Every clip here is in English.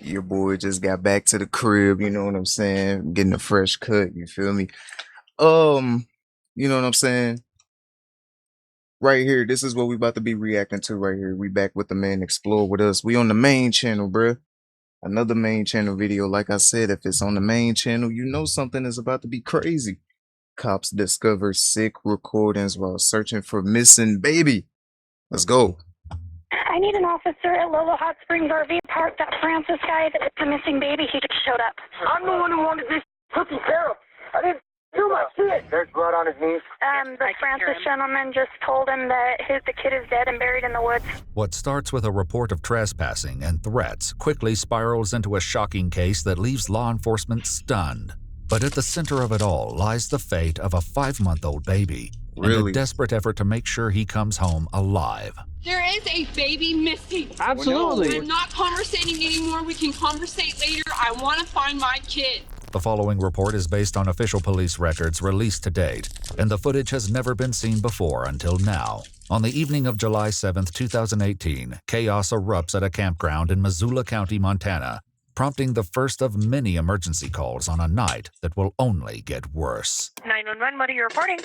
Your boy just got back to the crib, you know what I'm saying? Getting a fresh cut, you feel me? Um, you know what I'm saying? Right here, this is what we about to be reacting to right here. We back with the man Explore with us. We on the main channel, bruh. Another main channel video. Like I said, if it's on the main channel, you know something is about to be crazy. Cops discover sick recordings while searching for missing baby. Let's go. I need an officer at Lolo Hot Springs RV Park. That Francis guy that was the missing baby, he just showed up. I'm the one who wanted this cookie carol. I didn't do my shit. There's blood on his knees. The Francis gentleman just told him that the kid is dead and buried in the woods. What starts with a report of trespassing and threats quickly spirals into a shocking case that leaves law enforcement stunned. But at the center of it all lies the fate of a 5-month-old baby and a desperate effort to make sure he comes home alive. There is a baby missing. Absolutely. I'm not conversating anymore. We can conversate later. I want to find my kid. The following report is based on official police records released to date, and the footage has never been seen before until now. On the evening of July 7, 2018, chaos erupts at a campground in Missoula County, Montana, prompting the first of many emergency calls on a night that will only get worse. 911, what are you reporting?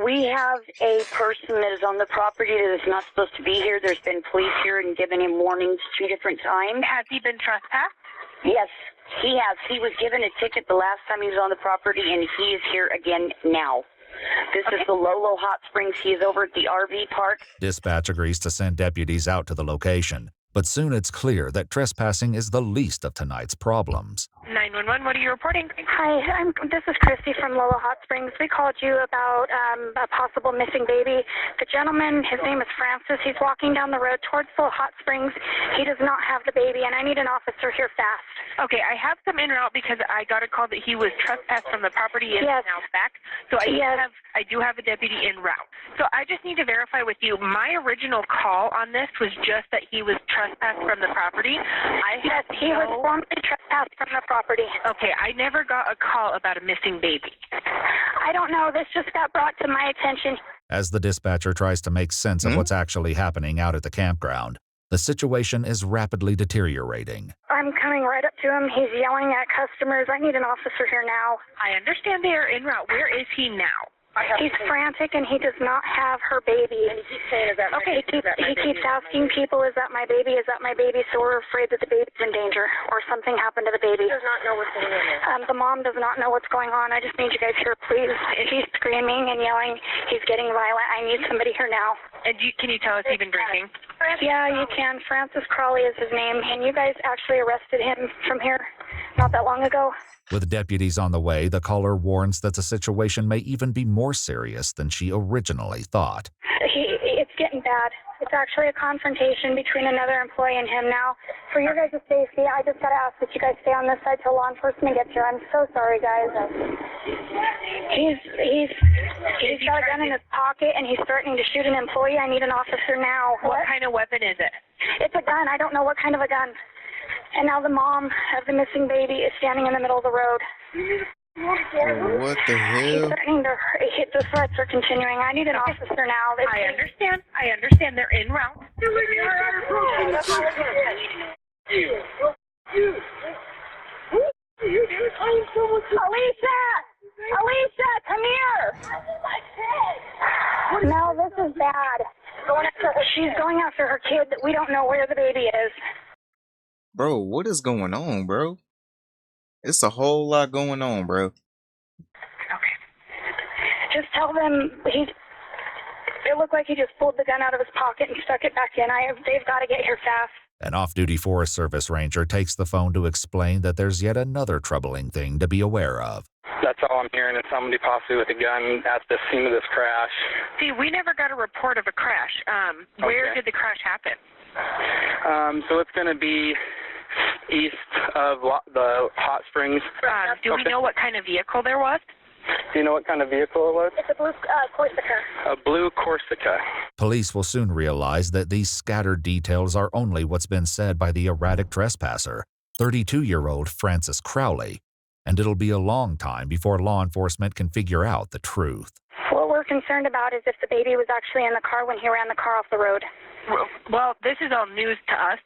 We have a person that is on the property that is not supposed to be here. There's been police here and given him warnings 2 different times. Has he been trespassed? Yes, he has. He was given a ticket the last time he was on the property, and he is here again now. This is the Lolo Hot Springs. He is over at the RV park. Dispatch agrees to send deputies out to the location, but soon it's clear that trespassing is the least of tonight's problems. 911, what are you reporting? Hi, this is Christy from Lolo Hot Springs. We called you about a possible missing baby. The gentleman, his name is Francis. He's walking down the road towards Lolo Hot Springs. He does not have the baby, and I need an officer here fast. Okay, I have some en route because I got a call that he was trespassed from the property and Yes. now back. So I do have a deputy en route. So I just need to verify with you. My original call on this was just that he was trespassed from the property. Yes, he was formally trespassed from the property. Okay, I never got a call about a missing baby. I don't know. This just got brought to my attention. As the dispatcher tries to make sense of what's actually happening out at the campground, the situation is rapidly deteriorating. I'm coming right up to him. He's yelling at customers. I need an officer here now. I understand they are en route. Where is he now? He's frantic and he does not have her baby. And he keeps saying, is that my Okay, baby? he keeps asking people, is that my baby? Is that my baby? So we're afraid that the baby's in danger or something happened to the baby. He does not know what's going on. The mom does not know what's going on. I just need you guys here, please. He's screaming and yelling. He's getting violent. I need somebody here now. And can you tell us he's been drinking? Yeah, you can. Francis Crawley is his name, and you guys actually arrested him from here not that long ago. With deputies on the way, the caller warns that the situation may even be more serious than she originally thought. It's getting bad. It's actually a confrontation between another employee and him now. For your guys' safety, I just got to ask that you guys stay on this side till law enforcement gets here. I'm so sorry, guys. He's got a gun in his pocket, and he's threatening to shoot an employee. I need an officer now. What kind of weapon is it? It's a gun. I don't know what kind of a gun. And now the mom of the missing baby is standing in the middle of the road. What the He's hell? threatening to hit. The threats are continuing. I need an officer now. I understand. I understand they're en route. Alicia, come here! No, this is bad. She's going after her kid. We don't know where the baby is. Bro, what is going on, bro? It's a whole lot going on, bro. Okay. Just tell them it looked like he just pulled the gun out of his pocket and stuck it back in. They've got to get here fast. An off-duty Forest Service ranger takes the phone to explain that there's yet another troubling thing to be aware of. That's all I'm hearing is somebody possibly with a gun at the scene of this crash. See, we never got a report of a crash. Where did the crash happen? So it's going to be east of the Hot Springs. Do we know what kind of vehicle there was? Do you know what kind of vehicle it was? It's a blue Corsica. A blue Corsica. Police will soon realize that these scattered details are only what's been said by the erratic trespasser, 32-year-old Francis Crowley, and it'll be a long time before law enforcement can figure out the truth. What we're concerned about is if the baby was actually in the car when he ran the car off the road. Well, this is all news to us.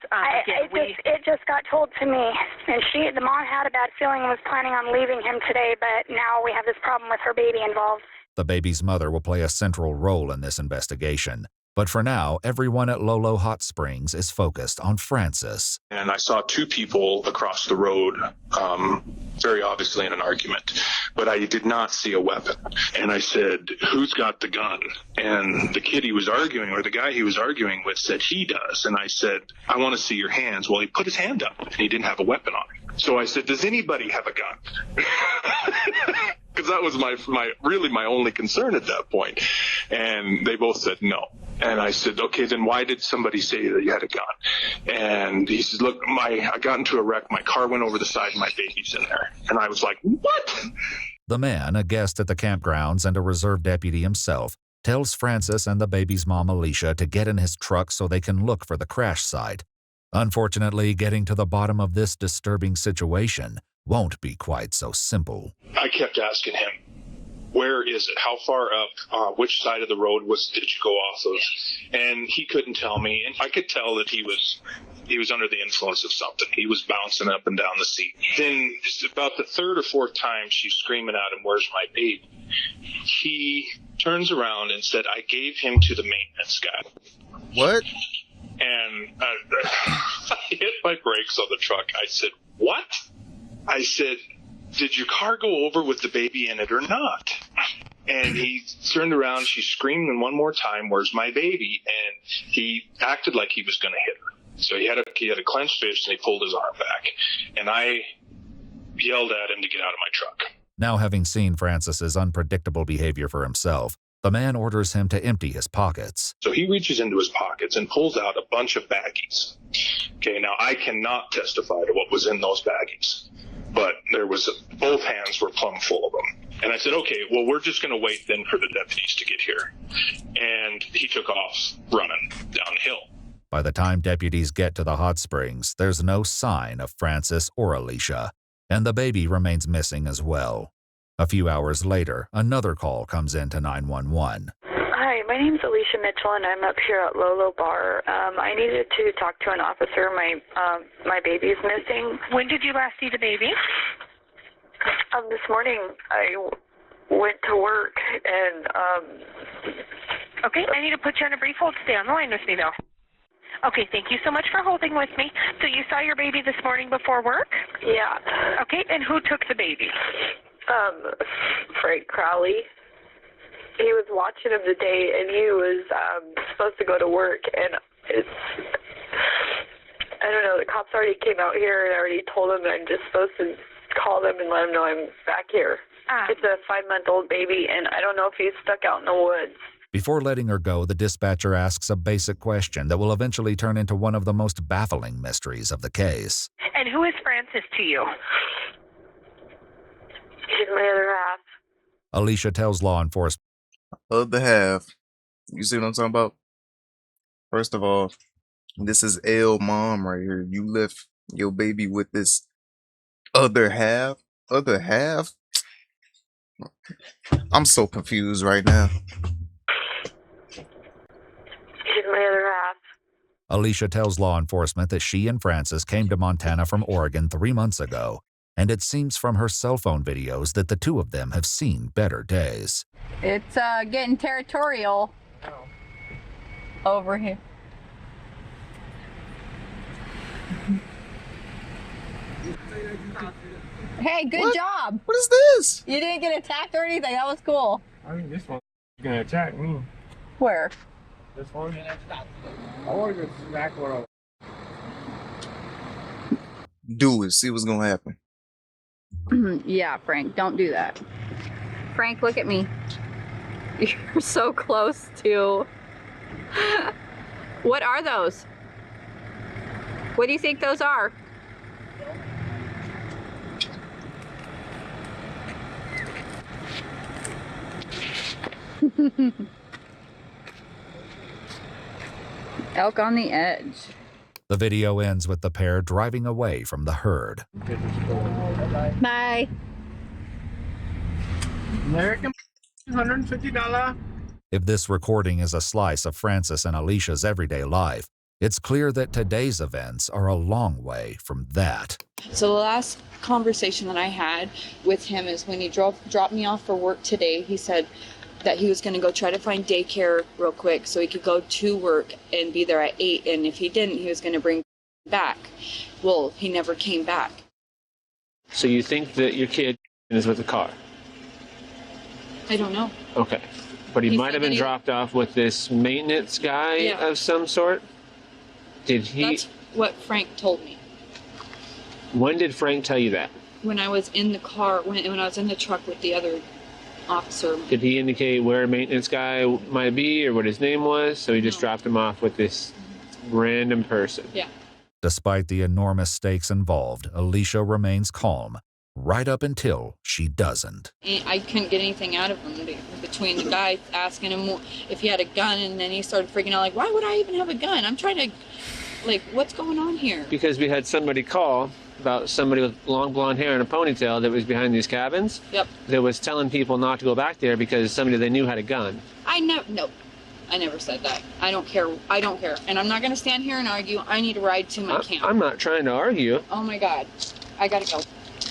It just got told to me, and the mom had a bad feeling and was planning on leaving him today, but now we have this problem with her baby involved. The baby's mother will play a central role in this investigation. But for now, everyone at Lolo Hot Springs is focused on Francis. And I saw two people across the road, very obviously in an argument, but I did not see a weapon. And I said, who's got the gun? And the kid he was arguing, or the guy he was arguing with, said he does. And I said, I want to see your hands. Well, he put his hand up, and he didn't have a weapon on him. So I said, does anybody have a gun? Because that was my only concern at that point. And they both said no. And I said, okay, then why did somebody say that you had a gun? And he said, look, I got into a wreck. My car went over the side and my baby's in there. And I was like, what? The man, a guest at the campgrounds and a reserve deputy himself, tells Francis and the baby's mom, Alicia, to get in his truck so they can look for the crash site. Unfortunately, getting to the bottom of this disturbing situation won't be quite so simple. I kept asking him, where is it? How far up? Which side of the road did you go off of? And he couldn't tell me. And I could tell that he was under the influence of something. He was bouncing up and down the seat. Then about the third or fourth time she's screaming at him, where's my baby? He turns around and said, I gave him to the maintenance guy. What? And I hit my brakes on the truck. I said, what? I said, did your car go over with the baby in it or not? And he turned around, she screamed one more time, where's my baby? And he acted like he was going to hit her. So he had a clenched fist and he pulled his arm back. And I yelled at him to get out of my truck. Now, having seen Francis's unpredictable behavior for himself, the man orders him to empty his pockets. So he reaches into his pockets and pulls out a bunch of baggies. Okay, now I cannot testify to what was in those baggies, but both hands were plumb full of them. And I said, okay, well, we're just going to wait then for the deputies to get here. And he took off running downhill. By the time deputies get to the hot springs, there's no sign of Francis or Alicia, and the baby remains missing as well. A few hours later, another call comes in to 911. Hi, my name's Alicia Mitchell, and I'm up here at Lolo Bar. I needed to talk to an officer. My baby's missing. When did you last see the baby? This morning I went to work, and Okay, I need to put you on a brief hold. Stay on the line with me, though. Okay, thank you so much for holding with me. So you saw your baby this morning before work? Yeah. Okay, and who took the baby? Frank Crowley. He was watching him today, and he was supposed to go to work, and I don't know, the cops already came out here and already told him that I'm just supposed to call them and let them know I'm back here. It's a 5-month-old baby, and I don't know if he's stuck out in the woods. Before letting her go, the dispatcher asks a basic question that will eventually turn into one of the most baffling mysteries of the case. And who is Francis to you? He's my other half. Alicia tells law enforcement. Other half. You see what I'm talking about? First of all, this is L mom right here. You left your baby with this other half? Other half? I'm so confused right now. He's my other half. Alicia tells law enforcement that she and Francis came to Montana from Oregon 3 months ago, and it seems from her cell phone videos that the two of them have seen better days. It's getting territorial over here. Hey, good job. What is this? You didn't get attacked or anything. That was cool. I think this one's gonna attack me. Where? This one? I want to go smack one of Do it. See what's gonna happen. Yeah, Frank, don't do that. Frank, look at me. You're so close to... What are those? What do you think those are? Elk on the edge. The video ends with the pair driving away from the herd. Bye. American $150 If this recording is a slice of Francis and Alicia's everyday life, it's clear that today's events are a long way from that. So the last conversation that I had with him is when he dropped me off for work today. He said that he was going to go try to find daycare real quick so he could go to work and be there at 8. And if he didn't, he was going to bring back. Well, he never came back. So you think that your kid is with the car? I don't know. Okay. But he might have been dropped off with this maintenance guy of some sort? Did he? That's what Frank told me. When did Frank tell you that? When I was in the car, when I was in the truck with the other officer. Did he indicate where a maintenance guy might be or what his name was? So he just dropped him off with this random person. Yeah. Despite the enormous stakes involved, Alicia remains calm, right up until she doesn't. I couldn't get anything out of him between the guy asking him if he had a gun, and then he started freaking out like, why would I even have a gun? I'm trying to, like, what's going on here? Because we had somebody call about somebody with long blonde hair and a ponytail that was behind these cabins. Yep. That was telling people not to go back there because somebody they knew had a gun. No, I never said that. I don't care. And I'm not going to stand here and argue. I need a ride to my camp. I'm not trying to argue. Oh my God. I got to go.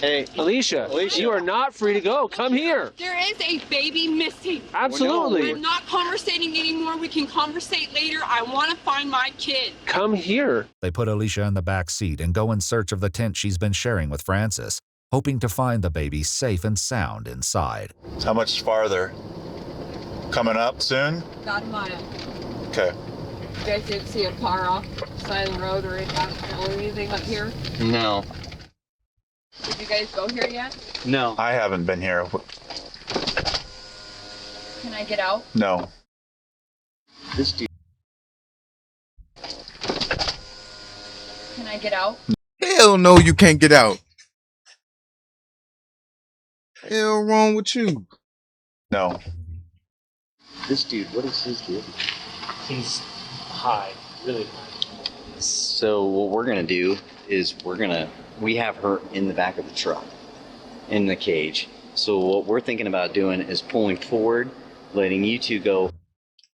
Hey, Alicia, you are not free to go. Come here. There is a baby missing. Absolutely. I'm not conversating anymore. We can conversate later. I want to find my kid. Come here. They put Alicia in the back seat and go in search of the tent she's been sharing with Francis, hoping to find the baby safe and sound inside. How much farther? Coming up soon? About a mile. Okay. You guys didn't see a car off the side of the road or anything up here? No. Did you guys go here yet? No. I haven't been here. Can I get out? No. This dude. Can I get out? Hell no, you can't get out. Hell wrong with you? No. This dude, what is his deal? He's high, really high. So what we're gonna do is we have her in the back of the truck, in the cage. So what we're thinking about doing is pulling forward, letting you two go.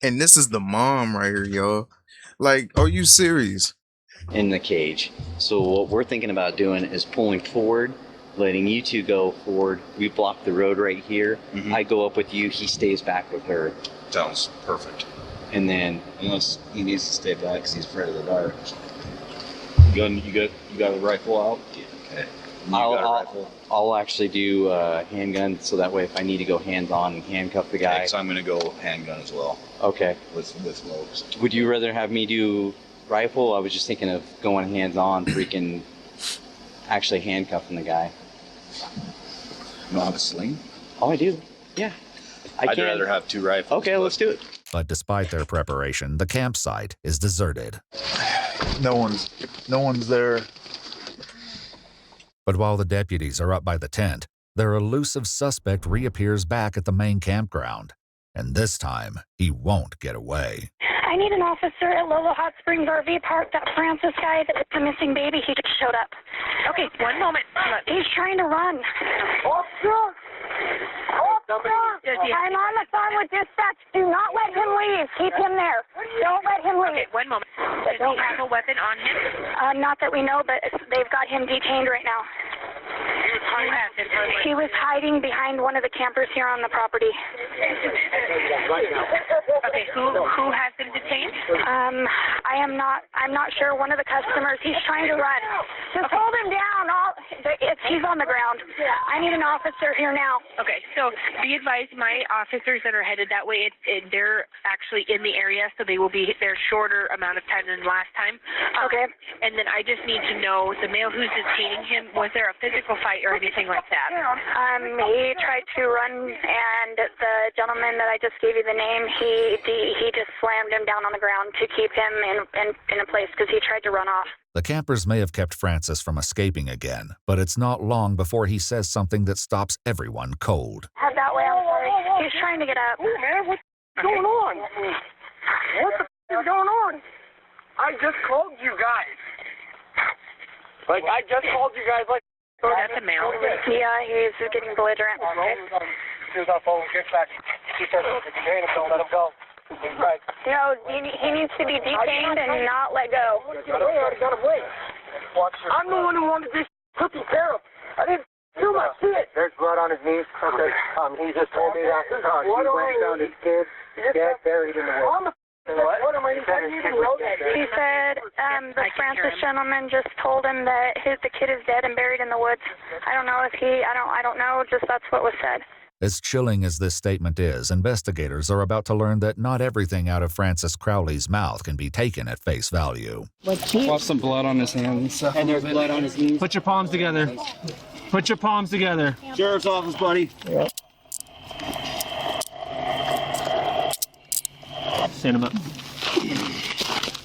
And this is the mom right here, y'all. Like, are you serious? In the cage. So what we're thinking about doing is pulling forward, letting you two go forward. We block the road right here. Mm-hmm. I go up with you. He stays back with her. Sounds perfect. And then, unless he needs to stay back because he's afraid of the dark. You got a rifle out? Yeah, okay. I'll actually do handgun, so that way if I need to go hands-on and handcuff the guy. Okay, so I'm going to go handgun as well. Okay. With Lowe's. Would you rather have me do rifle? I was just thinking of going hands-on, freaking actually handcuffing the guy. You know how to sling? Oh, I do. Yeah. I'd rather have 2 rifles. Okay, let's do it. But despite their preparation, the campsite is deserted. No one's there. But while the deputies are up by the tent, their elusive suspect reappears back at the main campground. And this time, he won't get away. I need an officer at Lolo Hot Springs RV Park. That Francis guy that's the missing baby, he just showed up. Okay, one moment. He's trying to run. Officer! I'm on the phone with dispatch. Do not let him leave. Keep him there. Don't let him leave. Okay, one moment. Does he have a weapon on him? Not that we know, but they've got him detained right now. Who has him? He was hiding behind one of the campers here on the property. Okay, who has him detained? I'm not sure. One of the customers. He's trying to run. Just hold him down. He's on the ground. I need an officer here now. Okay, so be advised, my officers that are headed that way, they're actually in the area, so they will be there shorter amount of time than last time. Okay. And then I just need to know the male who's detaining him. Was there a physical fight or anything like that? He tried to run, and the gentleman that I just gave you the name, he just slammed him down on the ground to keep him in a place because he tried to run off. The campers may have kept Francis from escaping again, but it's not long before he says something that stops everyone cold. Head that way, I'm sorry. He's trying to get up. Oh, man, what's going on? What the is going on? I just called you guys. I just called you guys that's a male. Yeah, he's getting belligerent. As soon as our phone gets back. He said, if you hate him, don't let him go. Right. No, he needs to be detained and not let go. Got away. I'm the one who wanted this taken care of. I didn't do my kid. There's blood on his knees. Okay. He just told me that he went found his kid dead, buried in the woods. What am I even know that? He said the Francis gentleman just told him that the kid is dead and buried in the woods. I don't know if I don't know, just that's what was said. As chilling as this statement is, investigators are about to learn that not everything out of Francis Crowley's mouth can be taken at face value. Lost some blood on his hands and stuff. And there's blood on his knees. Put your palms together. Put your palms together. Sheriff's office, buddy. Yeah. Stand him up.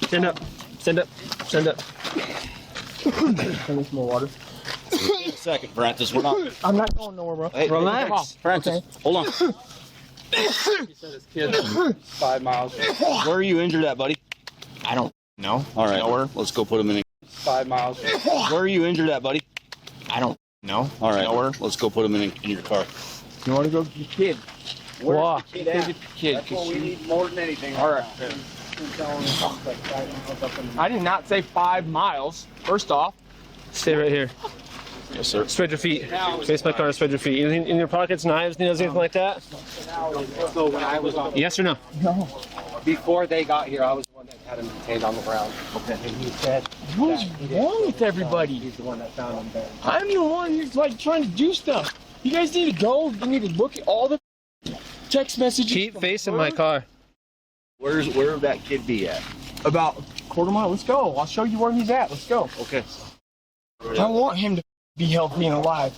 Stand up. Stand up. Stand up. Send me some more water. Wait a second, Francis. We're not. I'm not going nowhere, bro. Hey, relax. Francis, Okay. hold on. He said his kid's 5 miles. Where are you injured at, buddy? I don't know. All right. Nowhere. Let's go put him in. 5 miles. Where are you injured at, buddy? I don't know. All right. Nowhere. Let's go put him in your car. You want to go get your kid? Walk. Where's the kid at? Kid. That's what we need more than anything. All right. I did not say 5 miles. First off. Stay right here. Yes, sir. Spread your feet. Face my car, spread your feet. Anything in your pockets, knives, needles, anything like that? So when I was on, Yes or no? no, before they got here, I was the one that had him detained on the ground. Okay. And he said, "What's wrong with everybody?" He's the one that found him there. I'm the one who's like trying to do stuff. You guys need to go. You need to look at all the text messages. Keep facing my car. Where would that kid be at? About a quarter mile. Let's go. I'll show you where he's at. Let's go. Okay. I want him to be healthy and alive.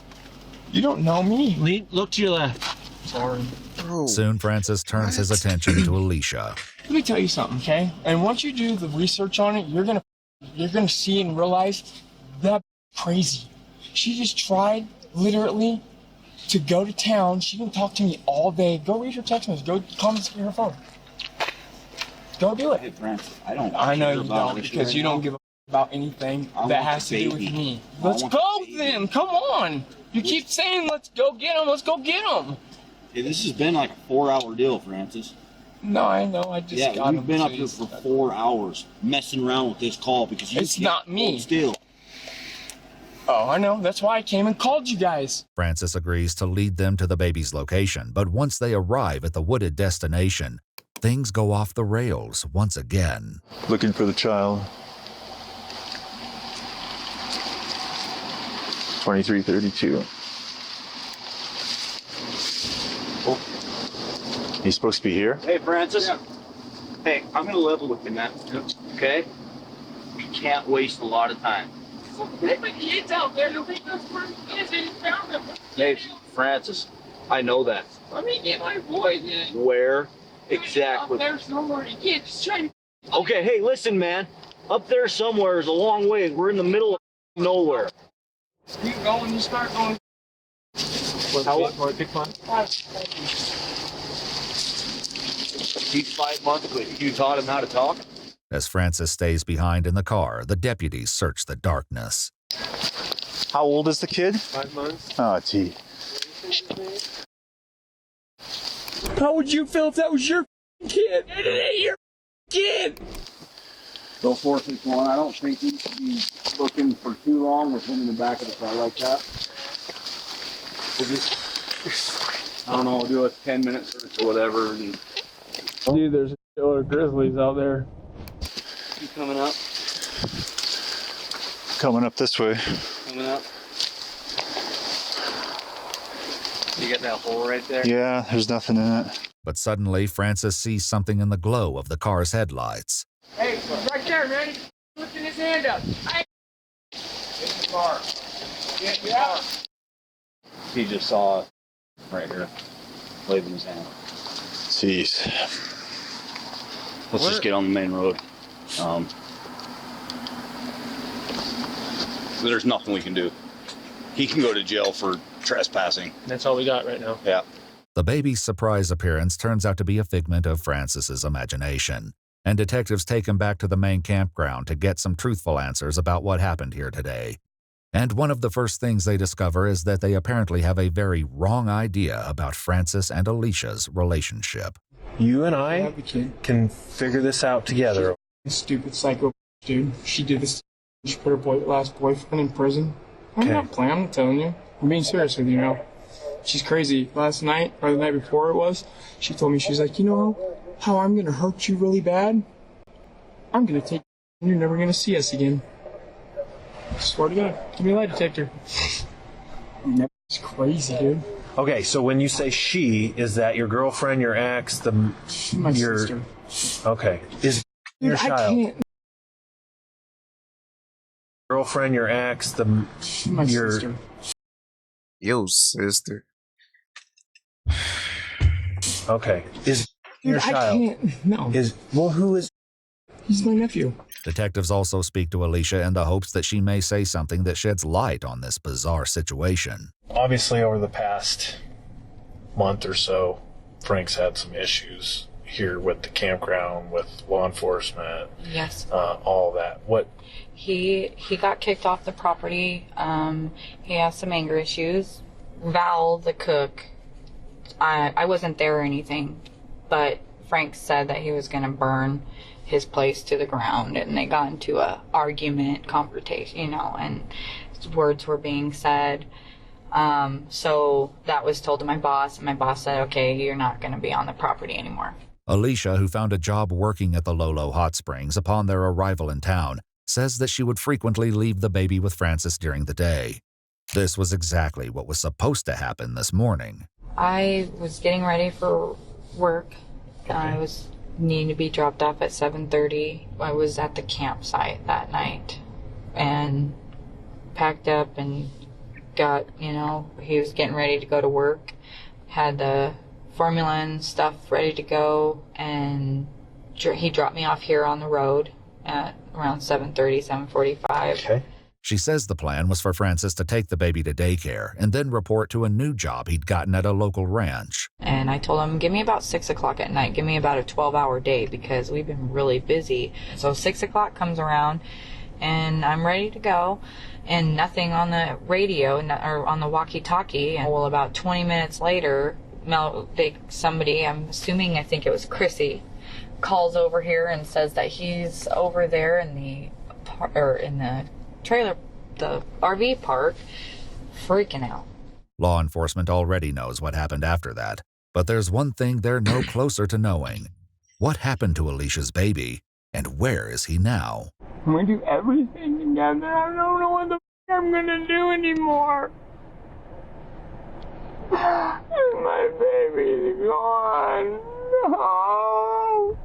You don't know me. Look to your left. Sorry. Bro, Soon, Francis turns his attention to Alicia. Let me tell you something, okay? And once you do the research on it, you're gonna see and realize that crazy. She just tried literally to go to town. She didn't talk to me all day. Go read her text message. Go call me on her phone. Go do it. Hey, Francis, I don't. I know care you about don't this because right you now. don't give a about anything I that want has the to do with baby. me. I Let's want go the baby. then. Come on. You keep saying let's go get him. Let's go get him. Hey, this has been like a 4-hour deal, Francis. No, I know. I just Yeah, got we've him. been up here for 4 hours messing around with this call because you It's can't not me. hold still. Oh, I know. That's why I came and called you guys. Francis agrees to lead them to the baby's location, but once they arrive at the wooded destination, things go off the rails once again. Looking for the child. 2332. He's supposed to be here? Hey, Francis. Yeah. Hey, I'm gonna level with you, man. Okay? We can't waste a lot of time. There's my kids out there. Nobody knows where he is. They just found him. Hey, Francis. I know that. Let me get my boy then. Where Out exactly? there somewhere. You can't just try to. Okay, hey, listen, man. Up there somewhere is a long ways. We're in the middle of nowhere. You go and you start going. He's 5 months, but you taught him how to talk? As Francis stays behind in the car, the deputies search the darkness. How old is the kid? 5 months. Oh, gee. How would you feel if that was your kid? It ain't your kid. So 461, I don't think he should be looking for too long with him in the back of the car like that. We'll just, I don't know, we'll do a 10-minute search or whatever. And Dude, there's a killer grizzlies out there. you coming up? Coming up this way. Coming up? You got that hole right there? Yeah, there's nothing in it. But suddenly, Francis sees something in the glow of the car's headlights. Hey, he's right there, man. He's lifting his hand up. Hey. Get the car. Get the car. He just saw it right here, waving his hand. Jeez. Let's just get on the main road. There's nothing we can do. He can go to jail for trespassing. That's all we got right now. Yeah. The baby's surprise appearance turns out to be a figment of Francis's imagination, and detectives take him back to the main campground to get some truthful answers about what happened here today. And one of the first things they discover is that they apparently have a very wrong idea about Francis and Alicia's relationship. You and I can figure this out together. Stupid psycho dude. She did this. She put her last boyfriend in prison. I'm not playing. I'm not telling you. I'm being serious with you now. She's crazy. Last night, or the night before it was, she told me, she's like, you know how I'm going to hurt you really bad? I'm going to take you and you're never going to see us again. I swear to God. Give me a lie detector. It's crazy, dude. Okay, so when you say she, is that your girlfriend, your ex, my sister? Okay. Is your Dude, child? I can't. Girlfriend, your ex, my sister. Yo, sister. Okay. Is Dude, your I child? can't. No. Who is? He's my nephew. Detectives also speak to Alicia in the hopes that she may say something that sheds light on this bizarre situation. Obviously, over the past month or so, Frank's had some issues here with the campground, with law enforcement. Yes. All that. What? He got kicked off the property. He has some anger issues. Val, the cook, I wasn't there or anything, but Frank said that he was going to burn his place to the ground, and they got into a argument, confrontation, and words were being said. So that was told to my boss, and my boss said, okay, you're not going to be on the property anymore. Alicia, who found a job working at the Lolo Hot Springs upon their arrival in town, says that she would frequently leave the baby with Francis during the day. This was exactly what was supposed to happen this morning. I was getting ready for work. Okay. I was needing to be dropped off at 7:30. I was at the campsite that night and packed up and got, he was getting ready to go to work. Had the formula and stuff ready to go, and he dropped me off here on the road at around 7:30, 7:45. Okay. She says the plan was for Francis to take the baby to daycare and then report to a new job he'd gotten at a local ranch. And I told him, give me about 6 o'clock at night. Give me about a 12-hour day because we've been really busy. So 6 o'clock comes around and I'm ready to go, and nothing on the radio or on the walkie-talkie. And well, about 20 minutes later, somebody, I think it was Chrissy, calls over here and says that he's over there in the trailer, the RV park, freaking out. Law enforcement already knows what happened after that, but there's one thing they're no closer to knowing. What happened to Alicia's baby, and where is he now? We do everything together. I don't know what the I'm gonna do anymore. My baby's gone. No.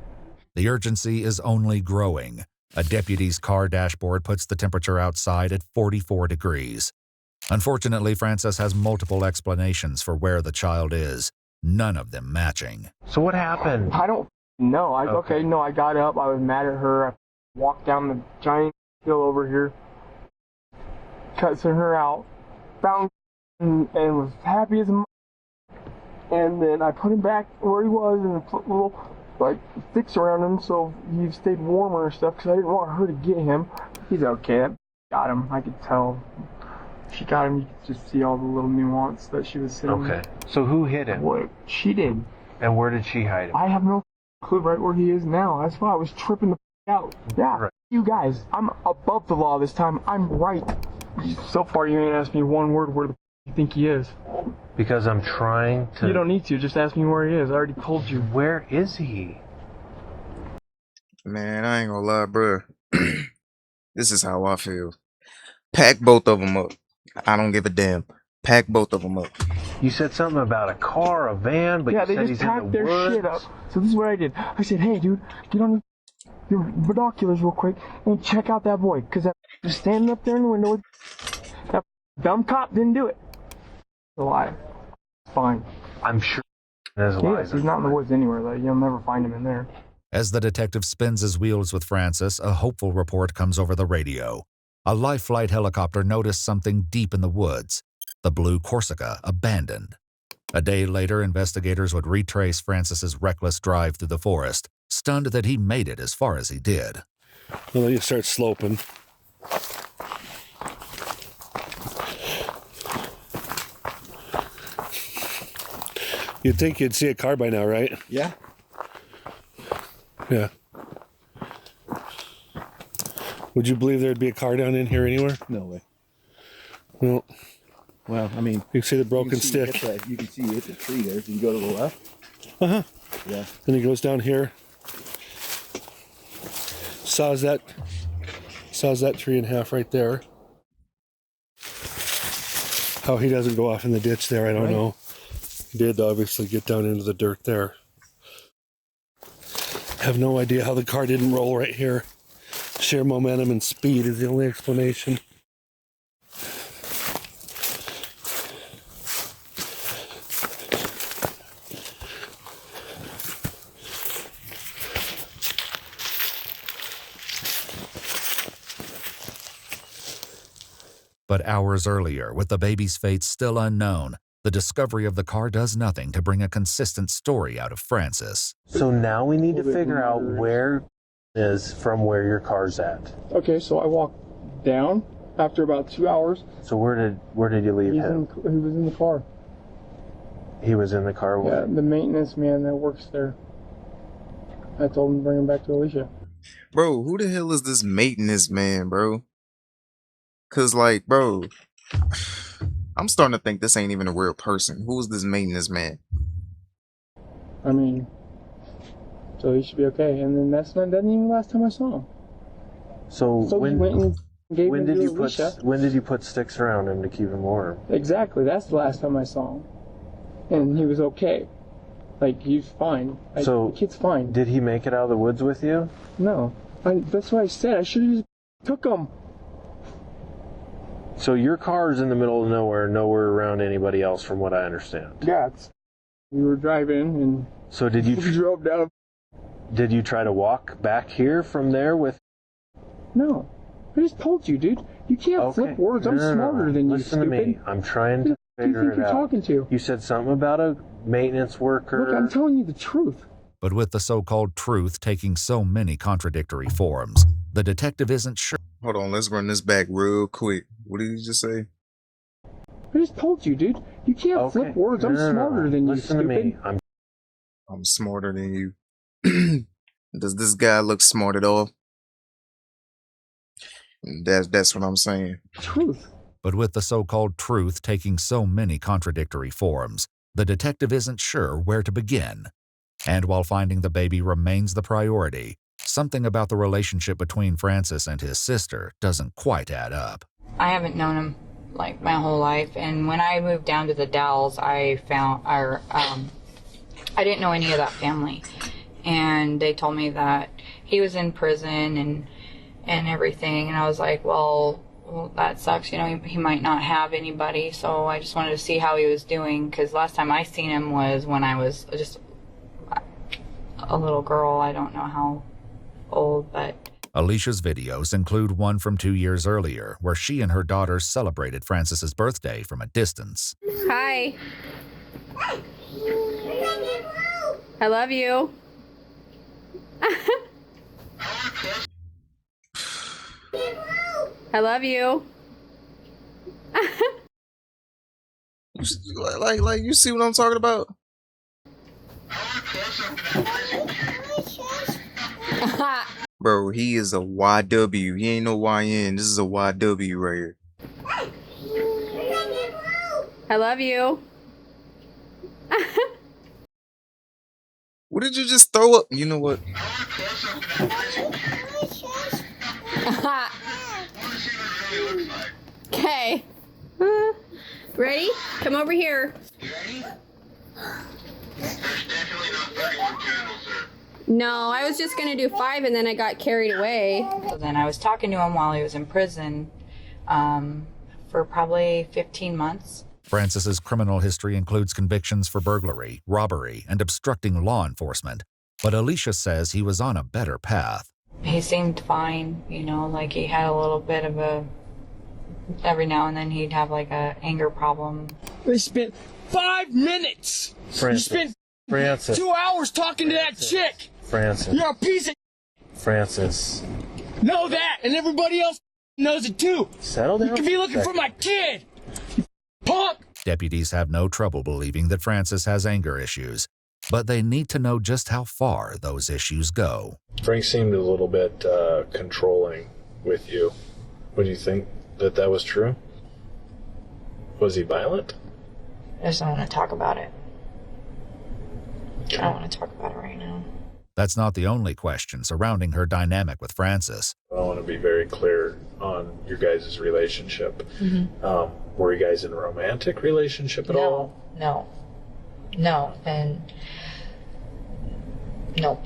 The urgency is only growing. A deputy's car dashboard puts the temperature outside at 44 degrees. Unfortunately, Francis has multiple explanations for where the child is, none of them matching. So what happened? I don't know. I got up. I was mad at her. I walked down the giant hill over here, cussing her out, found and was happy as a and then I put him back where he was and put a little sticks around him so he stayed warmer and stuff because I didn't want her to get him. He's okay. That got him. I could tell. She got him. You could just see all the little nuance that she was saying. Okay. So who hit him? What? She did. And where did she hide him? I have no clue right where he is now. That's why I was tripping the out. Yeah. Right. You guys, I'm above the law this time. I'm right. So far, you ain't asked me one word where the you think he is. Because I'm trying to... You don't need to. Just ask me where he is. I already told you. Where is he? Man, I ain't gonna lie, bro. This is how I feel. Pack both of them up. I don't give a damn. Pack both of them up. You said something about a car, a van, but you said he's in the woods. Yeah, they just packed their shit up. So this is what I did. I said, hey, dude, get on your binoculars real quick and check out that boy. Because that just standing up there in the window. That dumb cop didn't do it. It's a lie. It's fine. I'm sure there's a lie. Yes, he's not in the woods anywhere. You'll never find him in there. As the detective spins his wheels with Francis, a hopeful report comes over the radio. A life flight helicopter noticed something deep in the woods. The blue Corsica abandoned. A day later, investigators would retrace Francis's reckless drive through the forest, stunned that he made it as far as he did. Well, then you start sloping. You'd think you'd see a car by now, right? Yeah. Yeah. Would you believe there'd be a car down in here anywhere? No way. Well, I mean, you can see the broken stick. You can see you hit the tree there. Did you go to the left? Uh-huh. Yeah. Then he goes down here. Saws that tree in half right there. How he doesn't go off in the ditch there, I don't know. He did obviously get down into the dirt there. Have no idea how the car didn't roll right here. Sheer momentum and speed is the only explanation. But hours earlier, with the baby's fate still unknown, the discovery of the car does nothing to bring a consistent story out of Francis. So now we need to figure out where is from where your car's at. Okay, so I walked down after about 2 hours. So where did you leave him? He was in the car. He was in the car with Yeah, the maintenance man that works there. I told him to bring him back to Alicia. Bro, who the hell is this maintenance man, bro? Cause like, bro, I'm starting to think this ain't even a real person. Who is this maintenance man? I mean, so he should be okay. And then that's not even the last time I saw him. So he went and gave when him did to you Alicia. when did you put sticks around him to keep him warm? Exactly. That's the last time I saw him, and he was okay. Like he's fine. So the kid's fine. Did he make it out of the woods with you? No. That's what I said. I should have just took him. So your car's in the middle of nowhere around anybody else, from what I understand. Yeah. We were driving, and so did you drove down. Did you try to walk back here from there with? No. I just told you, dude. You can't flip words. I'm smarter than you, Listen stupid. to me. I'm trying to Who do you figure think it you're out. talking to? You said something about a maintenance worker. Look, I'm telling you the truth. But with the so-called truth taking so many contradictory forms, the detective isn't sure. Hold on, let's run this back real quick. What did you just say? I just told you, dude. You can't flip words. I'm smarter than you, Listen to stupid. me. I'm smarter than you. Does this guy look smart at all? That's what I'm saying. Truth. But with the so-called truth taking so many contradictory forms, the detective isn't sure where to begin. And while finding the baby remains the priority, something about the relationship between Francis and his sister doesn't quite add up. I haven't known him like my whole life, and when I moved down to the Dalles, I didn't know any of that family, and they told me that he was in prison and everything, and I was like, well, that sucks, you know, he might not have anybody, so I just wanted to see how he was doing, because last time I seen him was when I was just a little girl. I don't know how old, but... Alicia's videos include one from 2 years earlier, where she and her daughter celebrated Francis's birthday from a distance. Hi. I love you. I love you. Like you see what I'm talking about? Bro, he is a YW. He ain't no YN. This is a YW right here. I love you. What did you just throw up? You know what? Okay. Ready? Come over here. No, I was just gonna do 5 and then I got carried away. So then I was talking to him while he was in prison for probably 15 months. Francis's criminal history includes convictions for burglary, robbery, and obstructing law enforcement. But Alicia says he was on a better path. He seemed fine, you know, like he had a little bit of a... Every now and then he'd have like a anger problem. They spent 5 minutes! Francis. You spent Francis. 2 hours talking to that chick! Francis. You're a piece of... Francis. Know that, and everybody else knows it too! Settle down. You could be looking for my kid! You punk! Deputies have no trouble believing that Francis has anger issues, but they need to know just how far those issues go. Frank seemed a little bit controlling with you. Would you think that that was true? Was he violent? I just don't want to talk about it. I don't want to talk about it right now. That's not the only question surrounding her dynamic with Francis. I want to be very clear on your guys' relationship. Were you guys in a romantic relationship at all? No, and nope.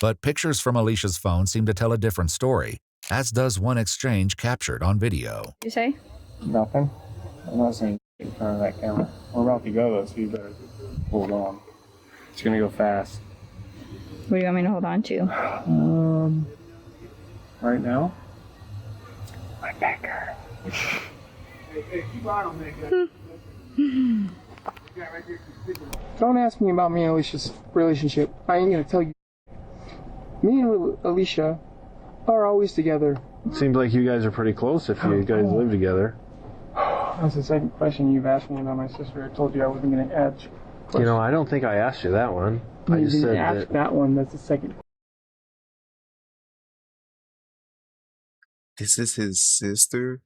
But pictures from Alicia's phone seem to tell a different story, as does one exchange captured on video. You say? Nothing. I'm not saying in front of that camera. We're about to go though, so you better hold on. It's gonna go fast. What do you want me to hold on to? Right now? My pecker. Don't ask me about me and Alicia's relationship. I ain't gonna tell you. Me and Alicia are always together. Seems like you guys are pretty close if you guys live together. That's the second question you've asked me about my sister. I told you I wasn't gonna ask. You know, I don't think I asked you that one. I You just didn't said ask that one. That's the second. This is his sister?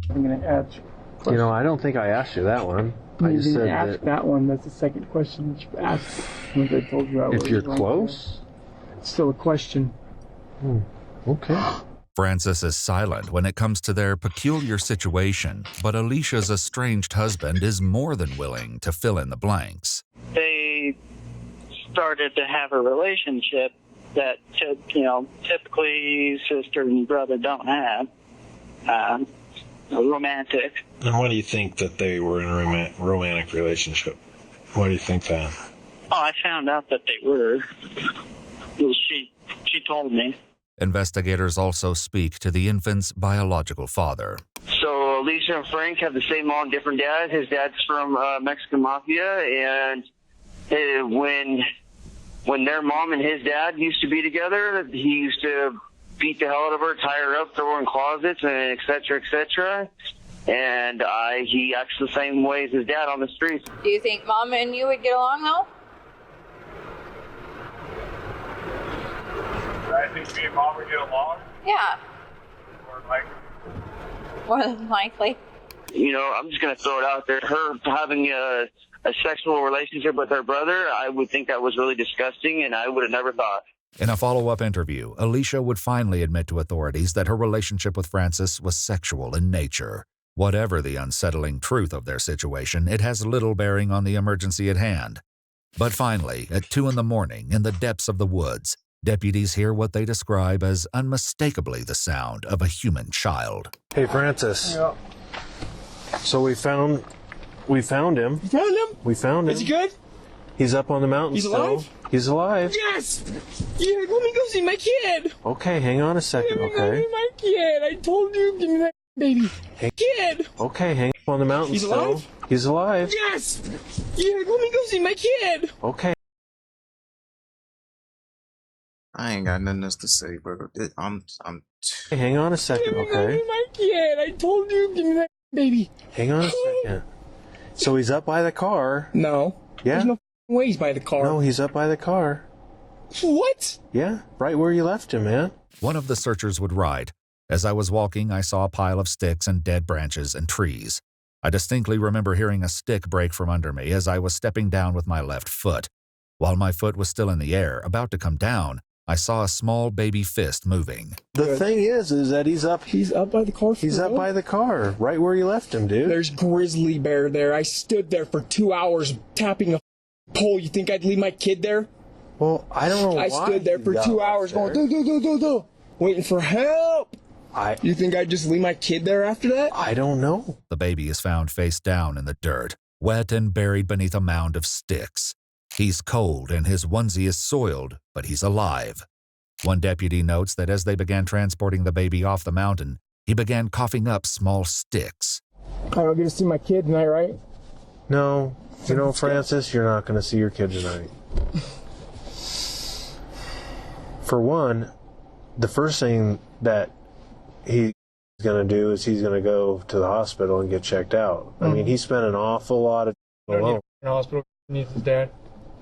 I'm gonna ask. You know, I don't think I asked you that one. I You just didn't said ask that one. That's the second question that you asked. Once I told you I was. if you're close. It's still a question. Okay. Francis is silent when it comes to their peculiar situation, but Alicia's estranged husband is more than willing to fill in the blanks. They started to have a relationship that, typically sister and brother don't have. Romantic. And why do you think that they were in a romantic relationship? Why do you think that? Oh, I found out that they were. She told me. Investigators also speak to the infant's biological father. So Alicia and Frank have the same mom, different dad. His dad's from Mexican Mafia, and when their mom and his dad used to be together, he used to beat the hell out of her, tie her up, throw her in closets, and et cetera, et cetera. And he acts the same way as his dad on the streets. Do you think Mom and you would get along though? I think me and Mom would get along. Yeah, Or like, more than likely. I'm just going to throw it out there. Her having a sexual relationship with her brother, I would think that was really disgusting, and I would have never thought. In a follow-up interview, Alicia would finally admit to authorities that her relationship with Francis was sexual in nature. Whatever the unsettling truth of their situation, it has little bearing on the emergency at hand. But finally, at 2 a.m. in the depths of the woods, deputies hear what they describe as unmistakably the sound of a human child. Hey, Francis. Yeah. So we found him. You found him? We found him. Is he good? He's up on the mountain He's still. alive? He's alive. Yes! Yeah, let me go see my kid! Okay, hang on a second, Let me go okay? see my kid! I told you, give me that baby. Kid! Okay, hang up on the mountain He's still. alive? He's alive. Yes! Yeah, let me go see my kid! Okay. I ain't got nothing else to say, bro. Hey, hang on a second, Let me go okay? see my kid! I told you, give me that baby. Hang on a second. So he's up by the car. No. Yeah? There's no way he's by the car. No, he's up by the car. What? Yeah, right where you left him, man. One of the searchers would write, "As I was walking, I saw a pile of sticks and dead branches and trees. I distinctly remember hearing a stick break from under me as I was stepping down with my left foot. While my foot was still in the air, about to come down, I saw a small baby fist moving." The thing is that he's up by the car. He's up by the car, right where you left him, dude. There's grizzly bear there. I stood there for 2 hours tapping a pole. You think I'd leave my kid there? Well, I don't know I why stood there you for got 2 left hours there. going, do, waiting for help. You think I'd just leave my kid there after that? I don't know. The baby is found face down in the dirt, wet and buried beneath a mound of sticks. He's cold and his onesie is soiled, but he's alive. One deputy notes that as they began transporting the baby off the mountain, he began coughing up small sticks. I don't get to see my kid tonight, right? No, you know, Francis, you're not going to see your kid tonight. For one, the first thing that he's going to do is he's going to go to the hospital and get checked out. I mean, he spent an awful lot of time alone. In the hospital, needs his dad.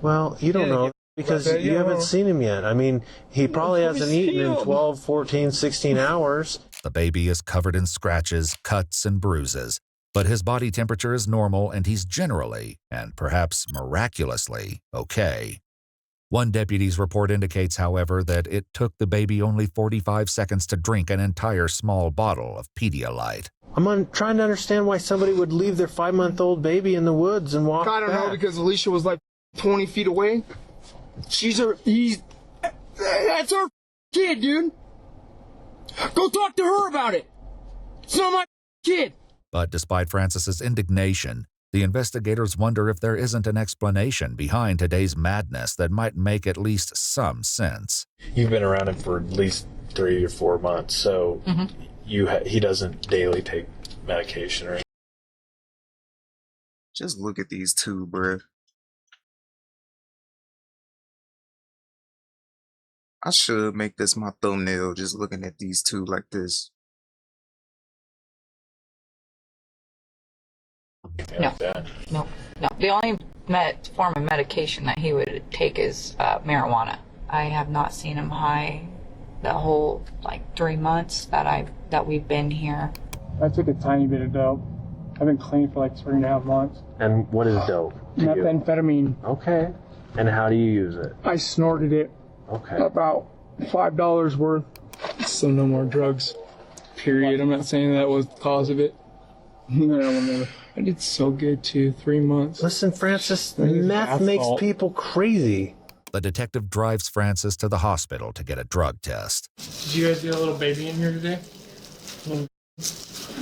Well, you don't know because you haven't seen him yet. I mean, he probably hasn't eaten in 12, 14, 16 hours. The baby is covered in scratches, cuts, and bruises, but his body temperature is normal and he's generally, and perhaps miraculously, okay. One deputy's report indicates, however, that it took the baby only 45 seconds to drink an entire small bottle of Pedialyte. I'm trying to understand why somebody would leave their 5-month-old baby in the woods and walk I don't know, because Alicia was like 20 feet away. That's our kid, dude. Go talk to her about it. It's not my kid. But despite Francis's indignation, the investigators wonder if there isn't an explanation behind today's madness that might make at least some sense. You've been around him for at least 3 or 4 months, so he doesn't daily take medication or anything. Just look at these two, bruh. I should make this my thumbnail, just looking at these two like this. No. The only form of medication that he would take is marijuana. I have not seen him high the whole 3 months that we've been here. I took a tiny bit of dope. I've been clean for 3.5 months. And what is dope? Methamphetamine. Okay. And how do you use it? I snorted it. Okay. About $5 worth. So no more drugs. Period. I'm not saying that was the cause of it. No. I did so good too. 3 months. Listen, Francis, meth makes people crazy. The detective drives Francis to the hospital to get a drug test. Did you guys get a little baby in here today? I'm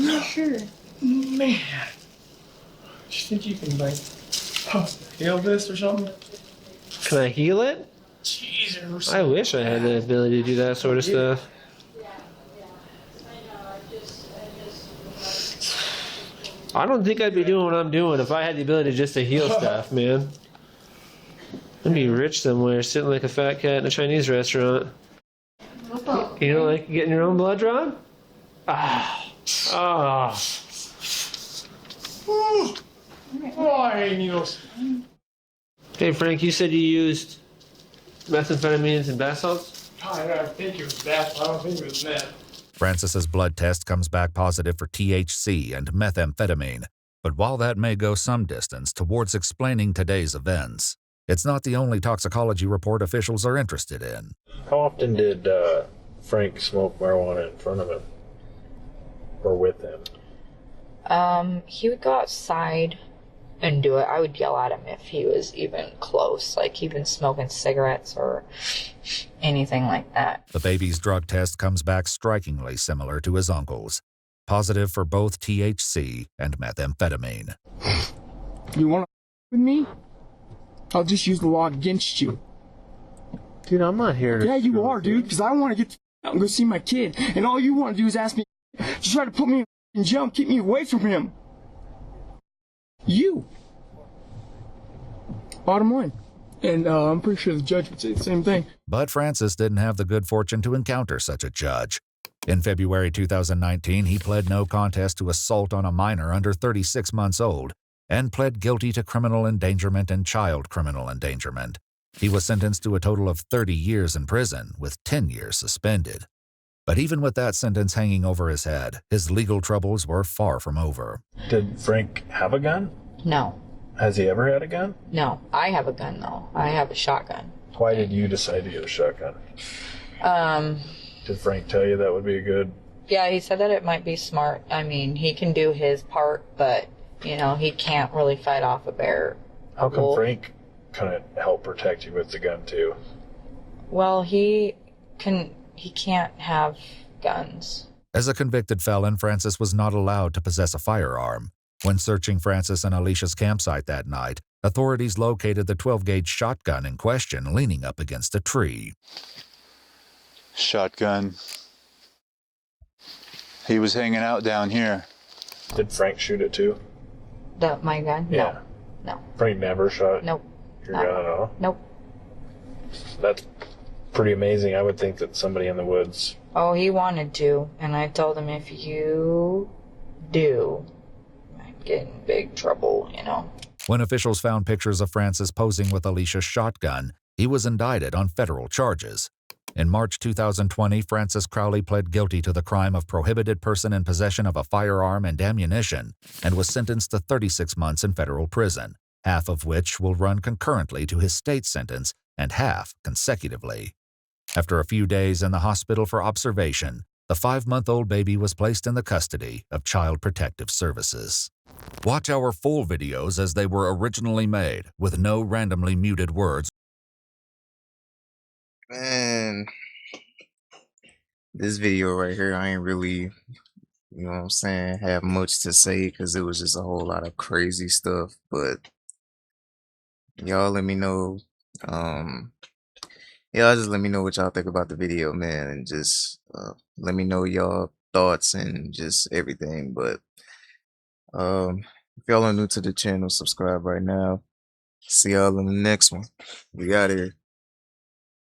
not sure. Man. Do you think you can heal this or something? Can I heal it? Jesus. I wish I had the ability to do that sort of stuff. I don't think I'd be doing what I'm doing if I had the ability just to heal stuff, man. I'd be rich somewhere, sitting like a fat cat in a Chinese restaurant. You don't like getting your own blood drawn? Why needles? Hey, Frank, you said you used methamphetamines and bath salts? I think it was that. I don't think it was that. Francis's blood test comes back positive for THC and methamphetamine, but while that may go some distance towards explaining today's events, it's not the only toxicology report officials are interested in. How often did Frank smoke marijuana in front of him? Or with him? He would go outside and do it. I would yell at him if he was even close, like he'd been smoking cigarettes or anything like that. The baby's drug test comes back strikingly similar to his uncle's, positive for both THC and methamphetamine. You want to with me? I'll just use the law against you. Dude, I'm not here to... Yeah, you are, dude, because I want to get out and go see my kid, and all you want to do is ask me to try to put me in jail and keep me away from him. You. Bottom line. And I'm pretty sure the judge would say the same thing. But Francis didn't have the good fortune to encounter such a judge. In February 2019, he pled no contest to assault on a minor under 36 months old and pled guilty to criminal endangerment and child criminal endangerment. He was sentenced to a total of 30 years in prison, with 10 years suspended. But even with that sentence hanging over his head, his legal troubles were far from over. Did Frank have a gun? No. Has he ever had a gun? No. I have a gun, though. I have a shotgun. Why did you decide to get a shotgun? Did Frank tell you that would be a good... Yeah, he said that it might be smart. I mean, he can do his part, but, he can't really fight off a bear. How come Frank couldn't help protect you with the gun, too? Well, he can't have guns. As a convicted felon, Francis was not allowed to possess a firearm. When searching Francis and Alicia's campsite that night, authorities located the 12-gauge shotgun in question leaning up against a tree. Shotgun. He was hanging out down here. Did Frank shoot it too? My gun? Yeah. No. Frank never shot Nope. your gun at all? Nope. That's pretty amazing. I would think that somebody in the woods. Oh, he wanted to, and I told him if you do, I'm getting in big trouble, you know. When officials found pictures of Francis posing with Alicia's shotgun, he was indicted on federal charges. In March 2020, Francis Crowley pled guilty to the crime of prohibited person in possession of a firearm and ammunition and was sentenced to 36 months in federal prison, half of which will run concurrently to his state sentence and half consecutively. After a few days in the hospital for observation, the 5-month-old baby was placed in the custody of Child Protective Services. Watch our full videos as they were originally made, with no randomly muted words. Man, this video right here, I ain't really, you know what I'm saying, have much to say because it was just a whole lot of crazy stuff. But y'all let me know, y'all just let me know what y'all think about the video, man, and just let me know y'all thoughts and just everything. But if y'all are new to the channel, subscribe right now. See y'all in the next one. We out here.